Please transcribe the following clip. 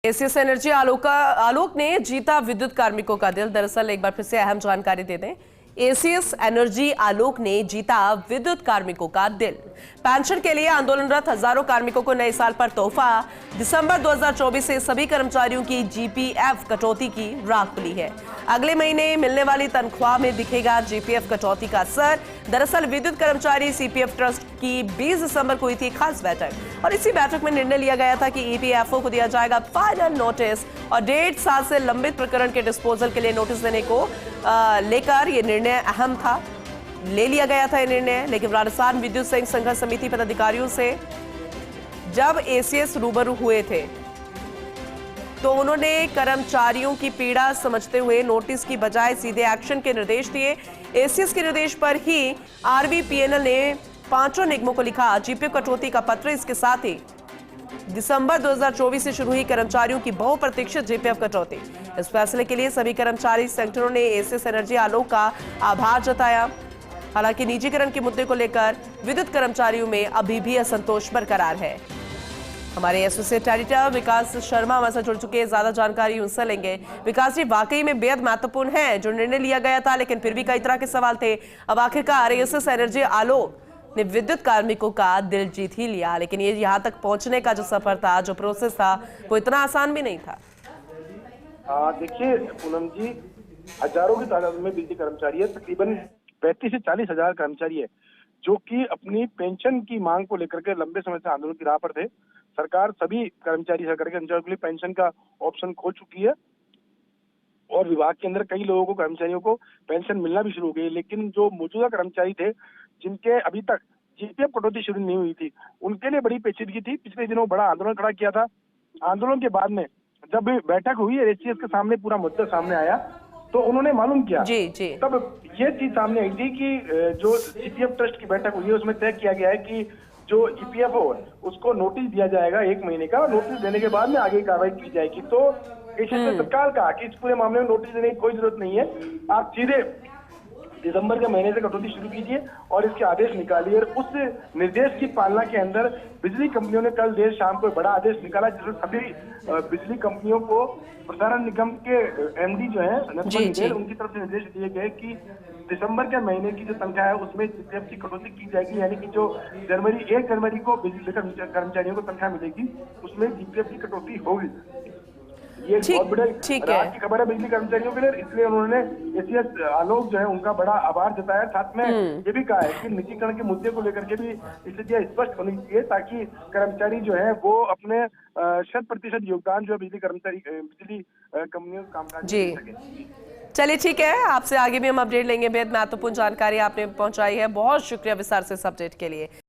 ACS energy आलोक ने जीता विद्युत कार्मिकों का दिल। दरअसल एक बार फिर से अहम जानकारी दे दें, एसीएस एनर्जी आलोक ने जीता विद्युत कार्मिकों का दिल। पेंशन के लिए आंदोलनरत हजारों कार्मिकों को नए साल पर तोहफा। दिसंबर 2024 से सभी कर्मचारियों की जीपीएफ कटौती की राह खुली है। अगले महीने मिलने वाली तनख्वाह में दिखेगा जीपीएफ कटौती का असर। दरअसल विद्युत कर्मचारी सीपीएफ ट्रस्ट की 20 दिसंबर को हुई थी खास बैठक और इसी बैठक में निर्णय लिया गया था कि ईपीएफओ को दिया जाएगा फाइनल नोटिस और 1.5 साल से लंबित प्रकरण के डिस्पोजल के लिए नोटिस देने को लेकर यह निर्णय अहम था। ले लिया गया था यह निर्णय, लेकिन राजस्थान विद्युत संघर्ष समिति पदाधिकारियों से जब एसीएस रूबरू हुए थे तो उन्होंने कर्मचारियों की पीड़ा समझते हुए नोटिस की बजाय सीधे एक्शन के निर्देश दिए। एसीएस के निर्देश पर ही आरबीपीएनएल ने 5 निगमों को लिखा जीपीएफ कटौती का पत्र। इसके साथ ही दिसंबर 2024 से शुरू हुई कर्मचारियों की बहुप्रतीक्षित जीपीएफ कटौती। इस फैसले के लिए सभी कर्मचारी संगठनों ने एसीएस एनर्जी आलोक का आभार जताया। हालांकि निजीकरण के मुद्दे को लेकर विद्युत कर्मचारियों में अभी भी असंतोष बरकरार है। हमारे एसोसिएट एडिटर विकास शर्मा हमारे साथ जुड़ चुके हैं, ज्यादा जानकारी उनसे लेंगे। विकास जी, वाकई में बेहद महत्वपूर्ण है जो निर्णय लिया गया था, लेकिन फिर भी कई तरह के सवाल थे। अब आखिरकार एसीएस एनर्जी आलोक ने विद्युत कार्मिकों का दिल जीत ही लिया, लेकिन ये यहाँ तक पहुंचने का जो सफर था, जो प्रोसेस था, वो इतना आसान भी नहीं था। देखिए पूनम जी, हजारों की तादाद में बिजली कर्मचारी है। तकरीबन 35 से 40 हजार कर्मचारी है जो कि अपनी पेंशन की मांग को लेकर के लंबे समय से आंदोलन की राह पर थे। सरकार सभी कर्मचारी कर्मचारियों के लिए पेंशन का ऑप्शन खोल चुकी है और विभाग के अंदर कई लोगों को, कर्मचारियों को पेंशन मिलना भी शुरू हो गई। लेकिन जो मौजूदा कर्मचारी थे जिनके अभी तक जीपीएफ कटौती शुरू नहीं हुई थी, उनके लिए बड़ी पेचीदगी थी। पिछले दिनों बड़ा आंदोलन खड़ा किया था। आंदोलन के बाद में जब बैठक हुई, एसीएस के सामने पूरा मुद्दा सामने आया तो उन्होंने मालूम किया। जी। तब ये चीज सामने आई थी कि जो जीपीएफ ट्रस्ट की बैठक हुई है उसमें तय किया गया है कि जो ईपीएफओ उसको नोटिस दिया जाएगा 1 महीने का, और नोटिस देने के बाद में आगे कार्रवाई की जाएगी। तो एसीएस ने तत्काल कहा कि इस पूरे मामले में नोटिस देने की कोई जरूरत नहीं है, आप सीधे दिसंबर के महीने से कटौती शुरू कीजिए और इसके आदेश निकालिए। और उस निर्देश की पालना के अंदर बिजली कंपनियों ने कल देर शाम को बड़ा आदेश निकाला जिसमें सभी बिजली कंपनियों को प्रसारण निगम के एमडी जो है उनकी तरफ से निर्देश दिए गए कि दिसंबर के महीने की जो तनख्वाह है उसमें जीपीएफ की कटौती की जाएगी, यानी कि जो 1 जनवरी को बिजली कर्मचारियों को तनख्वाह मिलेगी उसमें जीपीएफ की कटौती होगी। ये बहुत बड़ी राहत की खबर है बिजली कर्मचारियों के लिए, इसलिए उन्होंने एसीएस आलोक जो है उनका बड़ा आभार जताया। साथ में ये भी कहा है कि निजीकरण के मुद्दे को लेकर के भी स्थितियां स्पष्ट होनी चाहिए ताकि कर्मचारी जो है वो अपने 100% योगदान जो है बिजली कंपनियों के कामकाज में दे सके। चलिए ठीक है, आपसे आगे भी हम अपडेट लेंगे। बेहद महत्वपूर्ण जानकारी आपने पहुंचाई है, बहुत शुक्रिया विस्तार से इस अपडेट के लिए।